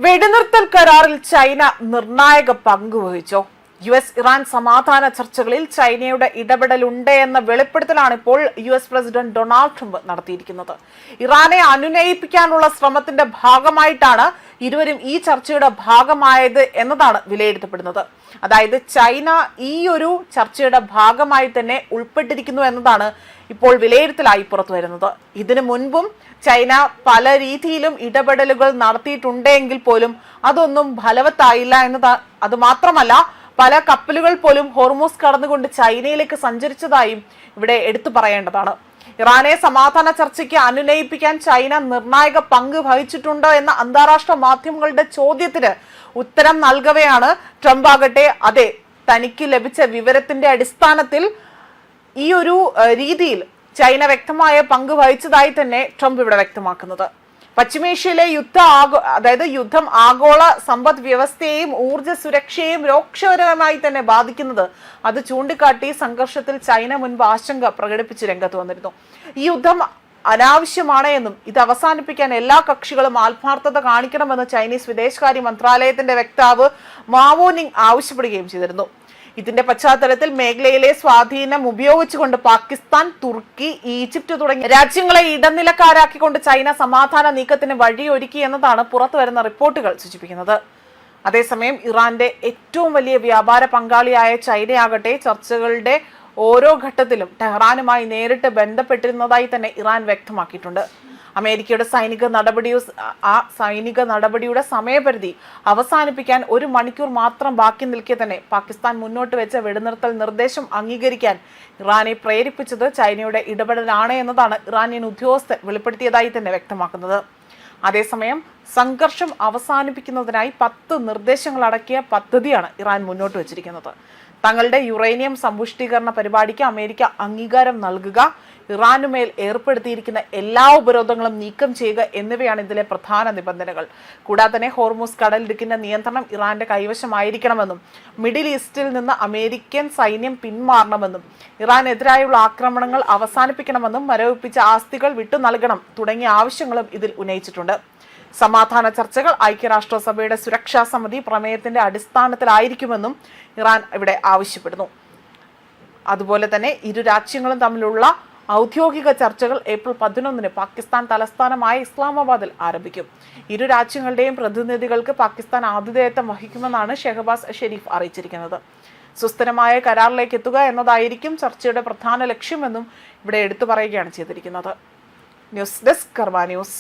വെടിനിർത്തൽ കരാറിൽ ചൈന നിർണായക പങ്ക് വഹിച്ചോ? ഇറാൻ സമാധാന ചർച്ചകളിൽ ചൈനയുടെ ഇടപെടലുണ്ട് എന്ന വെളിപ്പെടുത്തലാണ് ഇപ്പോൾ പ്രസിഡന്റ് ഡൊണാൾഡ് ട്രംപ് നടത്തിയിരിക്കുന്നത്. ഇറാനെ അനുനയിപ്പിക്കാനുള്ള ശ്രമത്തിന്റെ ഭാഗമായിട്ടാണ് ഇരുവരും ഈ ചർച്ചയുടെ ഭാഗമായത് എന്നതാണ് വിലയിരുത്തപ്പെടുന്നത്. അതായത് ചൈന ഈ ഒരു ചർച്ചയുടെ ഭാഗമായി തന്നെ ഉൾപ്പെട്ടിരിക്കുന്നു എന്നതാണ് ഇപ്പോൾ വിലയിരുത്തലായി പുറത്തു വരുന്നത്. ഇതിനു മുൻപും ചൈന പല രീതിയിലും ഇടപെടലുകൾ നടത്തിയിട്ടുണ്ടെങ്കിൽ പോലും അതൊന്നും ഫലവത്തായില്ല എന്നത്. അത് മാത്രമല്ല, പല കപ്പലുകൾ പോലും ഹോർമൂസ് കടന്നുകൊണ്ട് ചൈനയിലേക്ക് സഞ്ചരിച്ചതായും ഇവിടെ എടുത്തു പറയേണ്ടതാണ്. ഇറാനെ സമാധാന ചർച്ചയ്ക്ക് അനുനയിപ്പിക്കാൻ ചൈന നിർണായക പങ്ക് വഹിച്ചിട്ടുണ്ടോ എന്ന അന്താരാഷ്ട്ര മാധ്യമങ്ങളുടെ ചോദ്യത്തിന് ഉത്തരം നൽകവെയാണ് ട്രംപ് ആകട്ടെ അതെ, തനിക്ക് ലഭിച്ച വിവരത്തിന്റെ അടിസ്ഥാനത്തിൽ ഈ ഒരു രീതിയിൽ ചൈന വ്യക്തമായ പങ്ക് വഹിച്ചതായി തന്നെ ട്രംപ് ഇവിടെ വ്യക്തമാക്കുന്നത്. പശ്ചിമേഷ്യയിലെ യുദ്ധം ആഗോള സമ്പദ് വ്യവസ്ഥയെയും ഊർജ്ജ സുരക്ഷയെയും രോക്ഷകരമായി തന്നെ ബാധിക്കുന്നത് അത് ചൂണ്ടിക്കാട്ടി സംഘർഷത്തിൽ ചൈന മുൻപ് ആശങ്ക പ്രകടിപ്പിച്ച് രംഗത്ത് വന്നിരുന്നു. ഈ യുദ്ധം അനാവശ്യമാണ് എന്നും ഇത് അവസാനിപ്പിക്കാൻ എല്ലാ കക്ഷികളും ആത്മാർത്ഥത കാണിക്കണമെന്ന് ചൈനീസ് വിദേശകാര്യ മന്ത്രാലയത്തിന്റെ വക്താവ് മാവോ നിങ് ആവശ്യപ്പെടുകയും ചെയ്തിരുന്നു. ഇതിന്റെ പശ്ചാത്തലത്തിൽ മേഖലയിലെ സ്വാധീനം ഉപയോഗിച്ചുകൊണ്ട് പാകിസ്ഥാൻ, തുർക്കി, ഈജിപ്ത് തുടങ്ങിയ രാജ്യങ്ങളെ ഇടനിലക്കാരാക്കിക്കൊണ്ട് ചൈന സമാധാന നീക്കത്തിന് വഴിയൊരുക്കി എന്നതാണ് പുറത്തുവരുന്ന റിപ്പോർട്ടുകൾ സൂചിപ്പിക്കുന്നത്. അതേസമയം ഇറാന്റെ ഏറ്റവും വലിയ വ്യാപാര പങ്കാളിയായ ചൈനയാകട്ടെ ചർച്ചകളുടെ ഓരോ ഘട്ടത്തിലും ടെഹ്റാനുമായി നേരിട്ട് ബന്ധപ്പെട്ടിരുന്നതായി തന്നെ ഇറാൻ വ്യക്തമാക്കിയിട്ടുണ്ട്. അമേരിക്കയുടെ സൈനിക നടപടിയുടെ സമയപരിധി അവസാനിപ്പിക്കാൻ 1 മണിക്കൂർ മാത്രം ബാക്കി നിൽക്കെ തന്നെ പാകിസ്ഥാൻ മുന്നോട്ട് വെച്ച വെടിനിർത്തൽ നിർദ്ദേശം അംഗീകരിക്കാൻ ഇറാനെ പ്രേരിപ്പിച്ചത് ചൈനയുടെ ഇടപെടലാണ് എന്നതാണ് ഇറാനിയൻ ഉദ്യോഗസ്ഥർ വെളിപ്പെടുത്തിയതായി തന്നെ വ്യക്തമാക്കുന്നത്. അതേസമയം സംഘർഷം അവസാനിപ്പിക്കുന്നതിനായി 10 നിർദ്ദേശങ്ങളടക്കിയ പദ്ധതിയാണ് ഇറാൻ മുന്നോട്ട് വെച്ചിരിക്കുന്നത്. തങ്ങളുടെ യുറേനിയം സമ്പുഷ്ടീകരണ പരിപാടിക്ക് അമേരിക്ക അംഗീകാരം നൽകുക, ഇറാനുമേൽ ഏർപ്പെടുത്തിയിരിക്കുന്ന എല്ലാ ഉപരോധങ്ങളും നീക്കം ചെയ്യുക എന്നിവയാണ് ഇതിലെ പ്രധാന നിബന്ധനകൾ. കൂടാതെ തന്നെ ഹോർമൂസ് കടലിടുക്കിന്റെ നിയന്ത്രണം ഇറാന്റെ കൈവശമായിരിക്കണമെന്നും മിഡിൽ ഈസ്റ്റിൽ നിന്ന് അമേരിക്കൻ സൈന്യം പിന്മാറണമെന്നും ഇറാനെതിരായുള്ള ആക്രമണങ്ങൾ അവസാനിപ്പിക്കണമെന്നും മരവിപ്പിച്ച ആസ്തികൾ വിട്ടു നൽകണം തുടങ്ങിയ ആവശ്യങ്ങളും ഇതിൽ ഉന്നയിച്ചിട്ടുണ്ട്. സമാധാന ചർച്ചകൾ ഐക്യരാഷ്ട്രസഭയുടെ സുരക്ഷാ സമിതി പ്രമേയത്തിന്റെ അടിസ്ഥാനത്തിലായിരിക്കുമെന്നും ഇറാൻ ഇവിടെ ആവശ്യപ്പെടുന്നു. അതുപോലെ തന്നെ ഇരു രാജ്യങ്ങളും തമ്മിലുള്ള ഔദ്യോഗിക ചർച്ചകൾ ഏപ്രിൽ 11 പാകിസ്ഥാൻ തലസ്ഥാനമായ ഇസ്ലാമാബാദിൽ ആരംഭിക്കും. ഇരു രാജ്യങ്ങളുടെയും പ്രതിനിധികൾക്ക് പാകിസ്ഥാൻ ആതിഥേയത്വം വഹിക്കുമെന്നാണ് ഷെഹബാസ് ഷെരീഫ് അറിയിച്ചിരിക്കുന്നത്. സുസ്ഥിരമായ കരാറിലേക്ക് എത്തുക എന്നതായിരിക്കും ചർച്ചയുടെ പ്രധാന ലക്ഷ്യമെന്നും ഇവിടെ എടുത്തു പറയുകയാണ് ചെയ്തിരിക്കുന്നത്. ന്യൂസ് ഡെസ്ക് കർമ്മ ന്യൂസ്.